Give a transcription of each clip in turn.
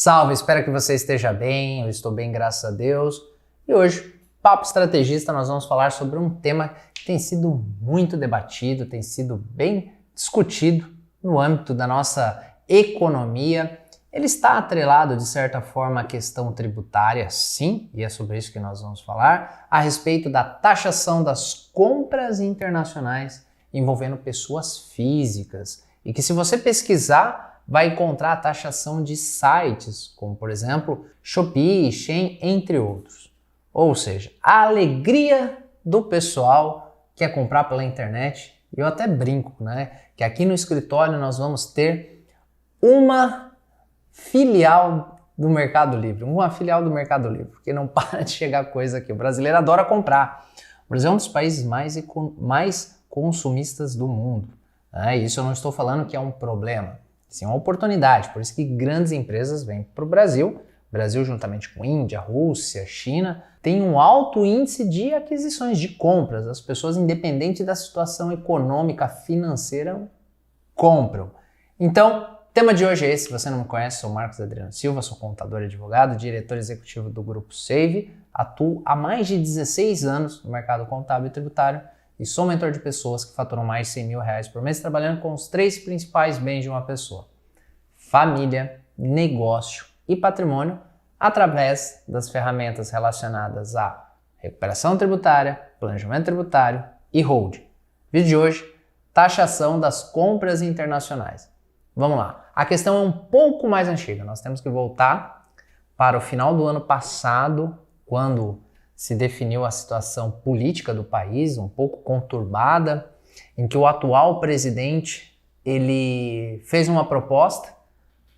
Salve, espero que você esteja bem, eu estou bem, graças a Deus. E hoje, Papo Estrategista, nós vamos falar sobre um tema que tem sido muito debatido, tem sido bem discutido no âmbito da nossa economia. Ele está atrelado, de certa forma, à questão tributária, sim, e é sobre isso que nós vamos falar, a respeito da taxação das compras internacionais envolvendo pessoas físicas. E que se você pesquisar, vai encontrar a taxação de sites, como por exemplo, Shopee, Shein, entre outros. Ou seja, a alegria do pessoal que quer comprar pela internet. Eu até brinco, né? Que aqui no escritório nós vamos ter uma filial do Mercado Livre, porque não para de chegar coisa aqui. O brasileiro adora comprar. O Brasil é um dos países mais consumistas do mundo. Né? Isso eu não estou falando que é um problema. Sim, é uma oportunidade, por isso que grandes empresas vêm para o Brasil. O Brasil, juntamente com Índia, Rússia, China, tem um alto índice de aquisições, de compras. As pessoas, independente da situação econômica, financeira, compram. Então, o tema de hoje é esse. Se você não me conhece, sou Marcos Adriano Silva, sou contador e advogado, diretor executivo do Grupo Save, atuo há mais de 16 anos no mercado contábil e tributário, e sou mentor de pessoas que faturam mais de 100 mil reais por mês trabalhando com os 3 principais bens de uma pessoa: família, negócio e patrimônio, através das ferramentas relacionadas à recuperação tributária, planejamento tributário e holding. Vídeo de hoje, taxação das compras internacionais. Vamos lá. A questão é um pouco mais antiga. Nós temos que voltar para o final do ano passado, quando se definiu a situação política do país, um pouco conturbada, em que o atual presidente ele fez uma proposta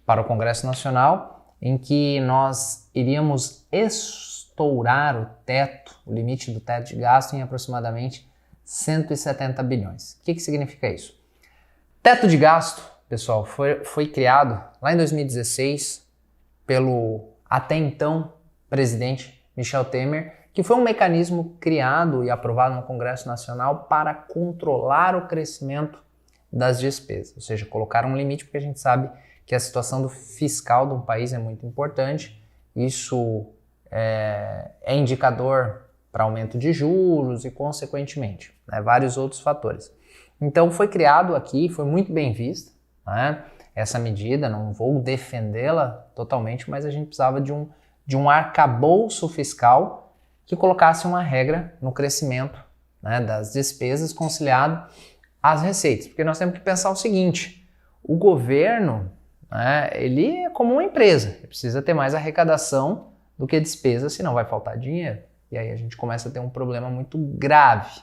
para o Congresso Nacional em que nós iríamos estourar o limite do teto de gasto em aproximadamente 170 bilhões. O que significa isso? Teto de gasto, pessoal, foi criado lá em 2016 pelo até então presidente Michel Temer, que foi um mecanismo criado e aprovado no Congresso Nacional para controlar o crescimento das despesas, ou seja, colocar um limite, porque a gente sabe que a situação fiscal de um país é muito importante. Isso é indicador para aumento de juros e, consequentemente, vários outros fatores. Então foi criado aqui, foi muito bem vista, né, essa medida, não vou defendê-la totalmente, mas a gente precisava de um arcabouço fiscal que colocasse uma regra no crescimento, né, das despesas conciliado às receitas. Porque nós temos que pensar o seguinte: o governo, né, ele é como uma empresa, ele precisa ter mais arrecadação do que despesa, senão vai faltar dinheiro. E aí a gente começa a ter um problema muito grave.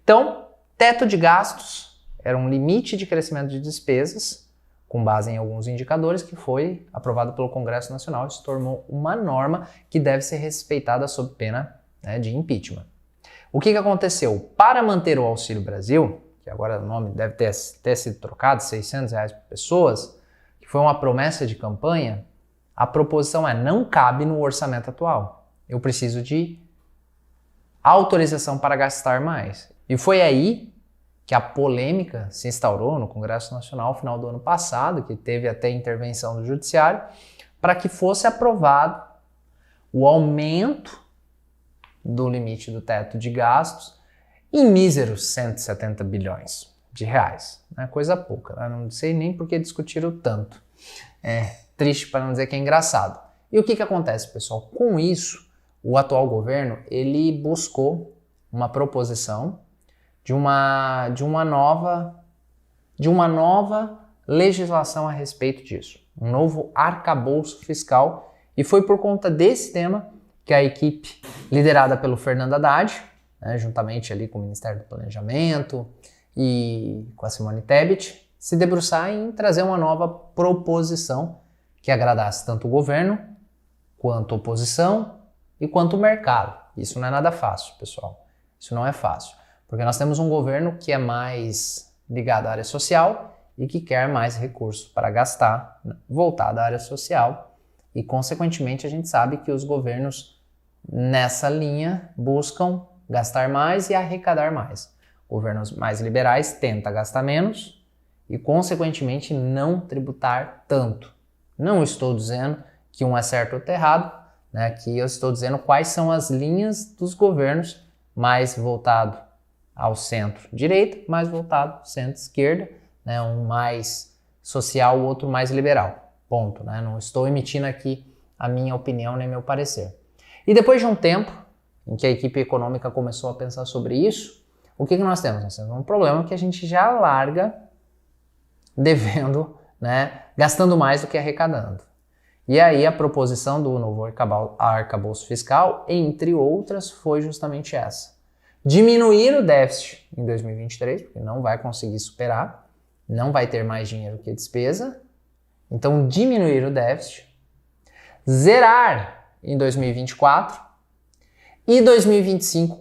Então, teto de gastos era um limite de crescimento de despesas, com base em alguns indicadores, que foi aprovado pelo Congresso Nacional e se tornou uma norma que deve ser respeitada sob pena, né, de impeachment. O que aconteceu? Para manter o Auxílio Brasil, que agora o nome deve ter sido trocado, R$600 por pessoas, que foi uma promessa de campanha, a proposição não cabe no orçamento atual. Eu preciso de autorização para gastar mais. E foi aí que a polêmica se instaurou no Congresso Nacional no final do ano passado, que teve até intervenção do Judiciário, para que fosse aprovado o aumento do limite do teto de gastos em míseros 170 bilhões de reais. É coisa pouca, né? Não sei nem por que discutiram tanto. É triste, para não dizer que é engraçado. E o que acontece, pessoal? Com isso, o atual governo ele buscou uma proposição de uma nova legislação a respeito disso, um novo arcabouço fiscal, e foi por conta desse tema que a equipe liderada pelo Fernando Haddad, né, juntamente ali com o Ministério do Planejamento e com a Simone Tebet, se debruçar em trazer uma nova proposição que agradasse tanto o governo, quanto a oposição e quanto o mercado. Isso não é nada fácil, pessoal, isso não é fácil. Porque nós temos um governo que é mais ligado à área social e que quer mais recursos para gastar, voltado à área social. E, consequentemente, a gente sabe que os governos nessa linha buscam gastar mais e arrecadar mais. Governos mais liberais tentam gastar menos e, consequentemente, não tributar tanto. Não estou dizendo que um é certo ou outro é errado, né? Aqui eu estou dizendo quais são as linhas dos governos mais voltado ao centro-direita, mais voltado ao centro-esquerda, né? Um mais social, o outro mais liberal. Ponto, né? Não estou emitindo aqui a minha opinião nem meu parecer. E depois de um tempo em que a equipe econômica começou a pensar sobre isso, o que nós temos? Nós temos um problema que a gente já larga devendo, né, gastando mais do que arrecadando. E aí a proposição do novo arcabouço fiscal, entre outras, foi justamente essa. Diminuir o déficit em 2023, porque não vai conseguir superar, não vai ter mais dinheiro que despesa. Então, diminuir o déficit, zerar em 2024 e 2025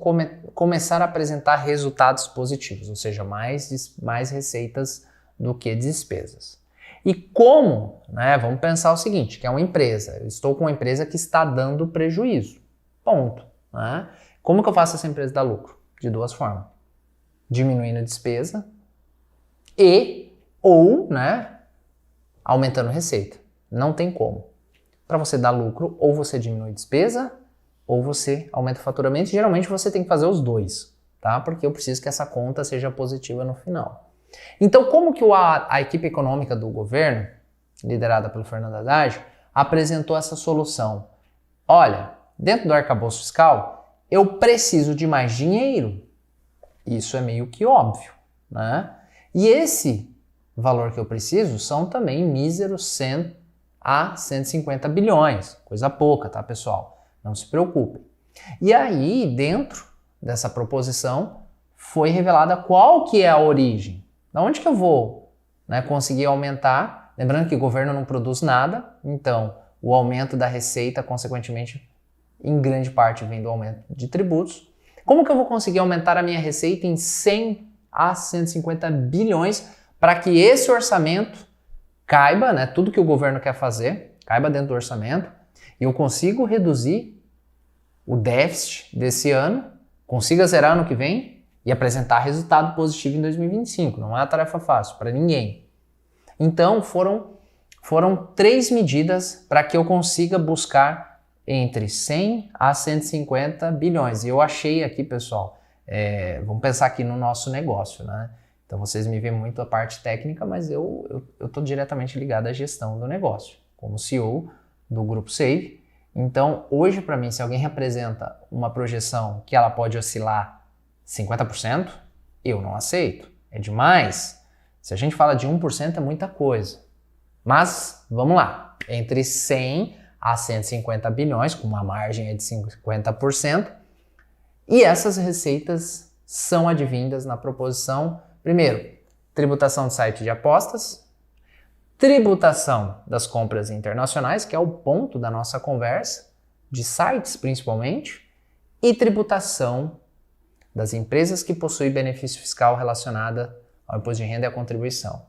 começar a apresentar resultados positivos, ou seja, mais receitas do que despesas. E como, né, vamos pensar o seguinte, que é uma empresa, eu estou com uma empresa que está dando prejuízo, ponto. Né? Como que eu faço essa empresa dar lucro? De duas formas, diminuindo a despesa ou, né, aumentando receita. Não tem como. Para você dar lucro, ou você diminui a despesa, ou você aumenta o faturamento. Geralmente você tem que fazer os dois, tá? Porque eu preciso que essa conta seja positiva no final. Então, como que a equipe econômica do governo, liderada pelo Fernando Haddad, apresentou essa solução? Olha, dentro do arcabouço fiscal, eu preciso de mais dinheiro. Isso é meio que óbvio, né? E esse valor que eu preciso são também míseros 100 a 150 bilhões. Coisa pouca, tá, pessoal? Não se preocupem. E aí, dentro dessa proposição, foi revelada qual que é a origem. Da onde que eu vou, né, conseguir aumentar? Lembrando que o governo não produz nada, então o aumento da receita, consequentemente, em grande parte vem do aumento de tributos. Como que eu vou conseguir aumentar a minha receita em 100 a 150 bilhões para que esse orçamento caiba, né, tudo que o governo quer fazer, caiba dentro do orçamento, e eu consigo reduzir o déficit desse ano, consiga zerar ano que vem e apresentar resultado positivo em 2025. Não é uma tarefa fácil para ninguém. Então foram 3 medidas para que eu consiga buscar entre 100 a 150 bilhões. E eu achei aqui, pessoal, vamos pensar aqui no nosso negócio, né? Então vocês me veem muito a parte técnica, mas eu estou diretamente ligado à gestão do negócio, como CEO do Grupo Save. Então hoje para mim, se alguém apresenta uma projeção que ela pode oscilar 50%, eu não aceito, é demais. Se a gente fala de 1% é muita coisa. Mas vamos lá, entre 100 a 150 bilhões, com uma margem de 50%, e essas receitas são advindas na proposição. Primeiro, tributação de site de apostas, tributação das compras internacionais, que é o ponto da nossa conversa, de sites principalmente, e tributação das empresas que possuem benefício fiscal relacionado ao imposto de renda e à contribuição.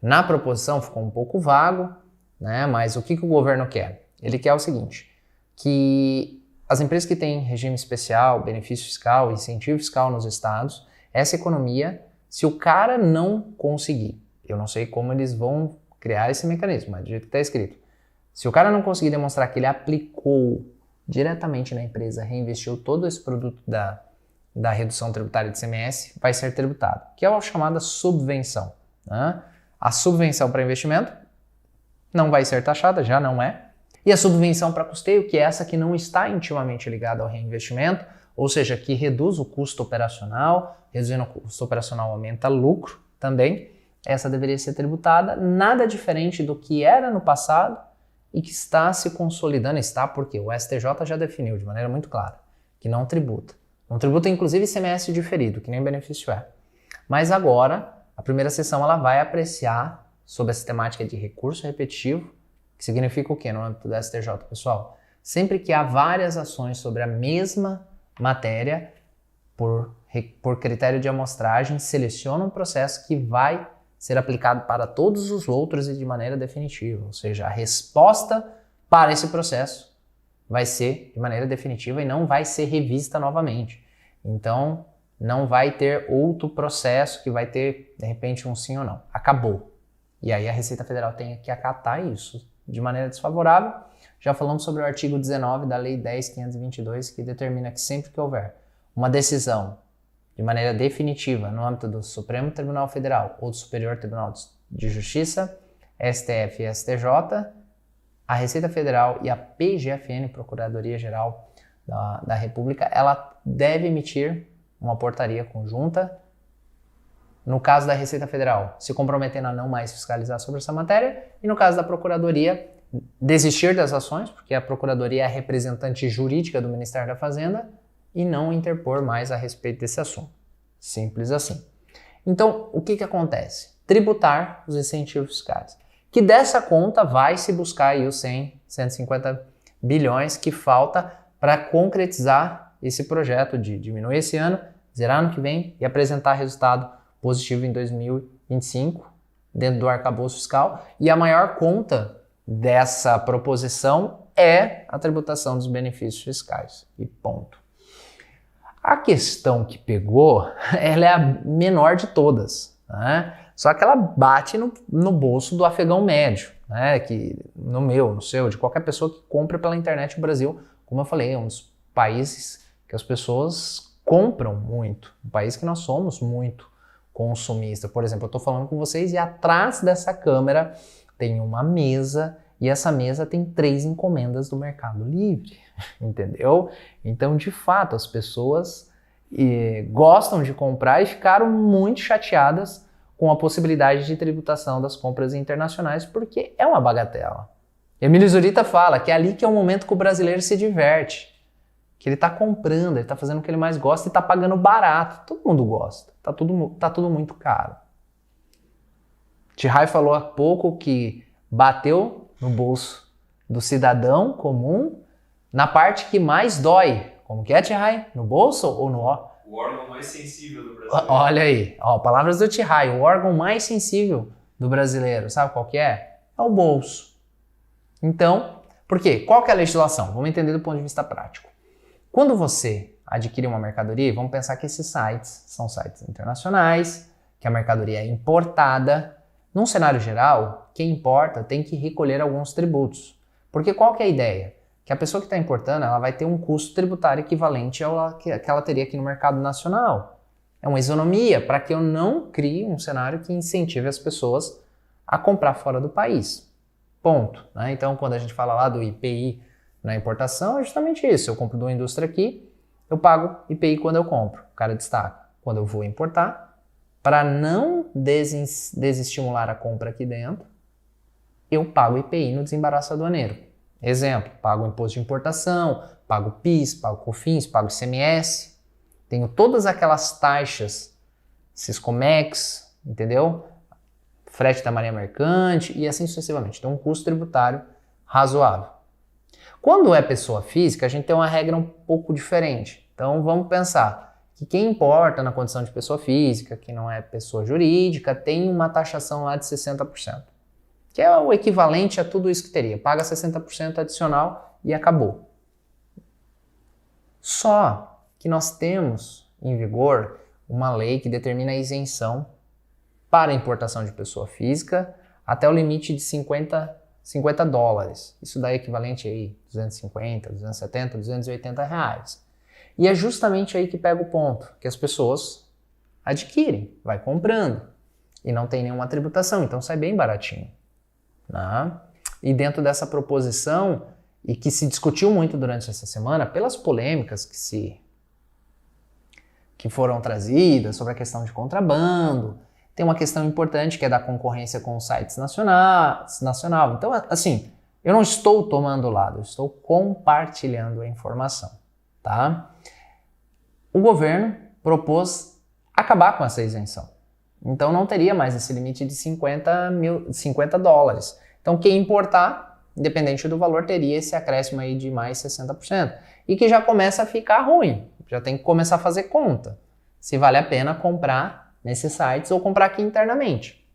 Na proposição ficou um pouco vago, né? Mas o que o governo quer? Ele quer o seguinte, que as empresas que têm regime especial, benefício fiscal, incentivo fiscal nos estados, essa economia, se o cara não conseguir, eu não sei como eles vão criar esse mecanismo, mas do jeito que está escrito, se o cara não conseguir demonstrar que ele aplicou diretamente na empresa, reinvestiu todo esse produto da redução tributária de ICMS, vai ser tributado, que é a chamada subvenção. Né? A subvenção para investimento não vai ser taxada, já não é, e a subvenção para custeio, que é essa que não está intimamente ligada ao reinvestimento, ou seja, que reduz o custo operacional, reduzindo o custo operacional aumenta lucro também, essa deveria ser tributada, nada diferente do que era no passado e que está se consolidando, porque o STJ já definiu de maneira muito clara que não tributa. Não tributa inclusive ICMS diferido, que nem benefício é. Mas agora, a primeira sessão ela vai apreciar sobre essa temática de recurso repetitivo, que significa o quê no âmbito do STJ, pessoal? Sempre que há várias ações sobre a mesma matéria, por critério de amostragem, seleciona um processo que vai ser aplicado para todos os outros e de maneira definitiva. Ou seja, a resposta para esse processo vai ser de maneira definitiva e não vai ser revista novamente. Então, não vai ter outro processo que vai ter, de repente, um sim ou não. Acabou. E aí a Receita Federal tem que acatar isso, de maneira desfavorável. Já falamos sobre o artigo 19 da Lei 10.522, que determina que sempre que houver uma decisão de maneira definitiva no âmbito do Supremo Tribunal Federal ou do Superior Tribunal de Justiça, STF e STJ, a Receita Federal e a PGFN, Procuradoria-Geral da República, ela deve emitir uma portaria conjunta. No caso da Receita Federal, se comprometendo a não mais fiscalizar sobre essa matéria, e no caso da Procuradoria, desistir das ações, porque a Procuradoria é a representante jurídica do Ministério da Fazenda, e não interpor mais a respeito desse assunto. Simples assim. Então, o que acontece? Tributar os incentivos fiscais. Que dessa conta vai se buscar aí os 150 bilhões que falta para concretizar esse projeto de diminuir esse ano, zerar ano que vem e apresentar resultado positivo em 2025, dentro do arcabouço fiscal. E a maior conta dessa proposição é a tributação dos benefícios fiscais. E ponto. A questão que pegou, ela é a menor de todas, né? Só que ela bate no bolso do afegão médio, né? Que no meu, no seu, de qualquer pessoa que compra pela internet no Brasil, como eu falei, é um dos países que as pessoas compram muito, um país que nós somos muito consumista. Por exemplo, eu estou falando com vocês e atrás dessa câmera tem uma mesa e essa mesa tem 3 encomendas do Mercado Livre, entendeu? Então, de fato, as pessoas gostam de comprar e ficaram muito chateadas com a possibilidade de tributação das compras internacionais, porque é uma bagatela. Emílio Zurita fala que é ali que é o momento que o brasileiro se diverte, que ele está comprando, ele está fazendo o que ele mais gosta e está pagando barato. Todo mundo gosta, tá tudo muito caro. Tihai falou há pouco que bateu no bolso do cidadão comum na parte que mais dói. Como que é, Tihai? No bolso ou no ó? O órgão mais sensível do brasileiro. Olha aí, ó, palavras do Tihai, o órgão mais sensível do brasileiro, sabe qual que é? É o bolso. Então, por quê? Qual que é a legislação? Vamos entender do ponto de vista prático. Quando você adquire uma mercadoria, vamos pensar que esses sites são sites internacionais, que a mercadoria é importada. Num cenário geral, quem importa tem que recolher alguns tributos. Porque qual que é a ideia? Que a pessoa que está importando ela vai ter um custo tributário equivalente ao que ela teria aqui no mercado nacional. É uma isonomia para que eu não crie um cenário que incentive as pessoas a comprar fora do país. Ponto. Né? Então, quando a gente fala lá do IPI na importação, é justamente isso. Eu compro de uma indústria aqui, eu pago IPI quando eu compro. O cara destaca. Quando eu vou importar, para não desestimular a compra aqui dentro, eu pago IPI no desembaraço aduaneiro. Exemplo, pago imposto de importação, pago PIS, pago COFINS, pago ICMS, tenho todas aquelas taxas, Siscomex, entendeu? Frete da Marinha Mercante e assim sucessivamente. Então, um custo tributário razoável. Quando é pessoa física, a gente tem uma regra um pouco diferente. Então, vamos pensar que quem importa na condição de pessoa física, que não é pessoa jurídica, tem uma taxação lá de 60%. Que é o equivalente a tudo isso que teria. Paga 60% adicional e acabou. Só que nós temos em vigor uma lei que determina a isenção para a importação de pessoa física até o limite de 50 dólares. Isso dá equivalente aí 250, 270, 280 reais. E é justamente aí que pega o ponto, que as pessoas adquirem, vai comprando e não tem nenhuma tributação, então sai bem baratinho. Né? E dentro dessa proposição, e que se discutiu muito durante essa semana, pelas polêmicas que foram trazidas sobre a questão de contrabando, tem uma questão importante que é da concorrência com os sites nacional. Então, assim, eu não estou tomando lado, eu estou compartilhando a informação. Tá? O governo propôs acabar com essa isenção. Então não teria mais esse limite de 50 dólares. Então quem importar, independente do valor, teria esse acréscimo aí de mais 60%. E que já começa a ficar ruim. Já tem que começar a fazer conta. Se vale a pena comprar nesses sites ou comprar aqui internamente.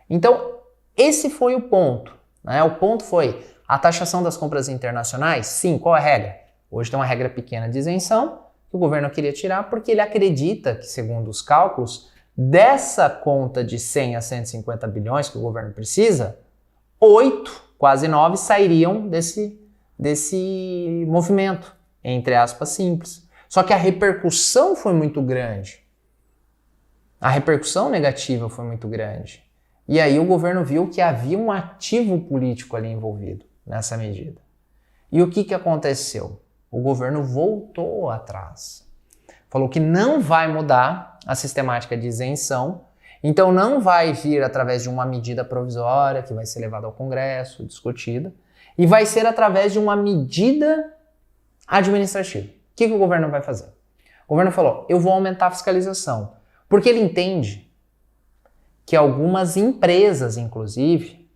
Então esse foi o ponto. Né? O ponto foi a taxação das compras internacionais. Sim, qual é a regra? Hoje tem uma regra pequena de isenção que o governo queria tirar porque ele acredita que, segundo os cálculos, dessa conta de 100 a 150 bilhões que o governo precisa, 8 quase 9 sairiam desse movimento, entre aspas, simples. Só que a repercussão foi muito grande. A repercussão negativa foi muito grande. E aí o governo viu que havia um ativo político ali envolvido nessa medida. E o que aconteceu? O governo voltou atrás. Falou que não vai mudar a sistemática de isenção, então não vai vir através de uma medida provisória que vai ser levada ao Congresso, discutida, e vai ser através de uma medida administrativa. O que o governo vai fazer? O governo falou, eu vou aumentar a fiscalização, porque ele entende que algumas empresas, inclusive,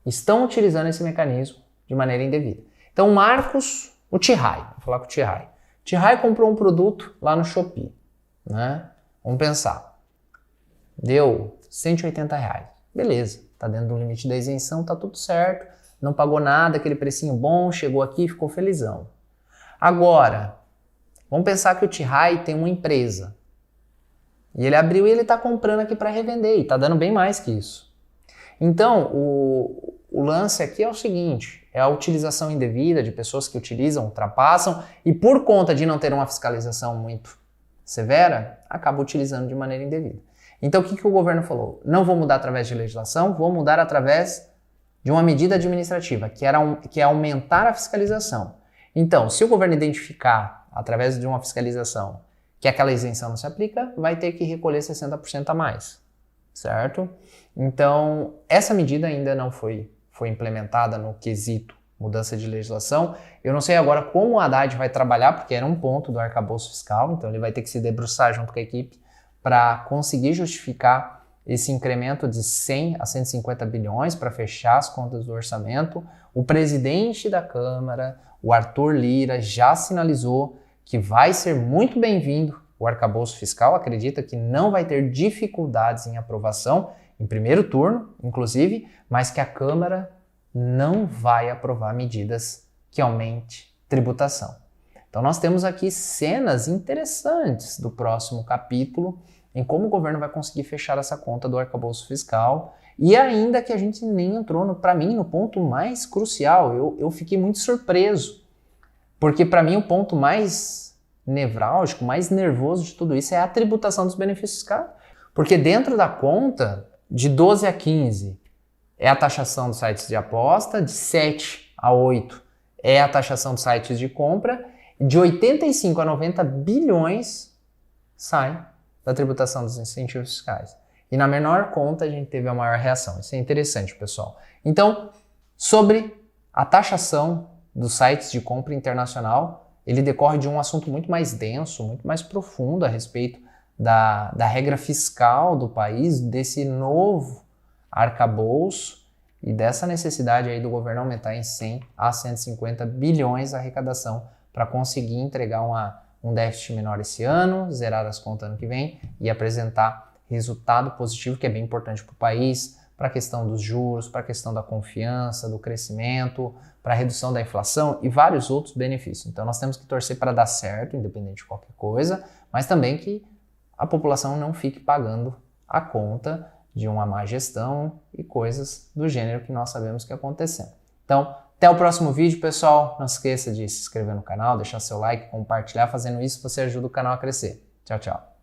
estão utilizando esse mecanismo de maneira indevida. Então, o Tihai, vou falar com o Tihai. Tihai comprou um produto lá no Shopee, né? Vamos pensar. Deu R$180. Beleza, tá dentro do limite da isenção, tá tudo certo, não pagou nada, aquele precinho bom, chegou aqui e ficou felizão. Agora, vamos pensar que o Tihai tem uma empresa. E ele abriu e ele está comprando aqui para revender, e está dando bem mais que isso. Então, o lance aqui é o seguinte, é a utilização indevida de pessoas que utilizam, ultrapassam, e por conta de não ter uma fiscalização muito severa, acaba utilizando de maneira indevida. Então, o que o governo falou? Não vou mudar através de legislação, vou mudar através de uma medida administrativa, que é aumentar a fiscalização. Então, se o governo identificar, através de uma fiscalização, que aquela isenção não se aplica, vai ter que recolher 60% a mais, certo? Então, essa medida ainda não foi implementada no quesito mudança de legislação. Eu não sei agora como o Haddad vai trabalhar, porque era um ponto do arcabouço fiscal, então ele vai ter que se debruçar junto com a equipe para conseguir justificar esse incremento de 100 a 150 bilhões para fechar as contas do orçamento. O presidente da Câmara, o Arthur Lira, já sinalizou que vai ser muito bem-vindo o arcabouço fiscal, acredita que não vai ter dificuldades em aprovação, em primeiro turno, inclusive, mas que a Câmara não vai aprovar medidas que aumente tributação. Então nós temos aqui cenas interessantes do próximo capítulo, em como o governo vai conseguir fechar essa conta do arcabouço fiscal, e ainda que a gente nem entrou, para mim, no ponto mais crucial. Eu fiquei muito surpreso, porque para mim o ponto mais nevrálgico, mais nervoso de tudo isso é a tributação dos benefícios fiscais. Porque dentro da conta, de 12 a 15 é a taxação dos sites de aposta, de 7 a 8 é a taxação dos sites de compra, de 85 a 90 bilhões sai da tributação dos incentivos fiscais. E na menor conta a gente teve a maior reação. Isso é interessante, pessoal. Então, sobre a taxação dos sites de compra internacional, ele decorre de um assunto muito mais denso, muito mais profundo a respeito da regra fiscal do país, desse novo arcabouço e dessa necessidade aí do governo aumentar em 100 a 150 bilhões a arrecadação para conseguir entregar um déficit menor esse ano, zerar as contas ano que vem e apresentar resultado positivo, que é bem importante para o país, para a questão dos juros, para a questão da confiança, do crescimento, para a redução da inflação e vários outros benefícios. Então nós temos que torcer para dar certo, independente de qualquer coisa, mas também que a população não fique pagando a conta de uma má gestão e coisas do gênero que nós sabemos que acontecendo. Então, até o próximo vídeo, pessoal. Não esqueça de se inscrever no canal, deixar seu like, compartilhar. Fazendo isso, você ajuda o canal a crescer. Tchau, tchau.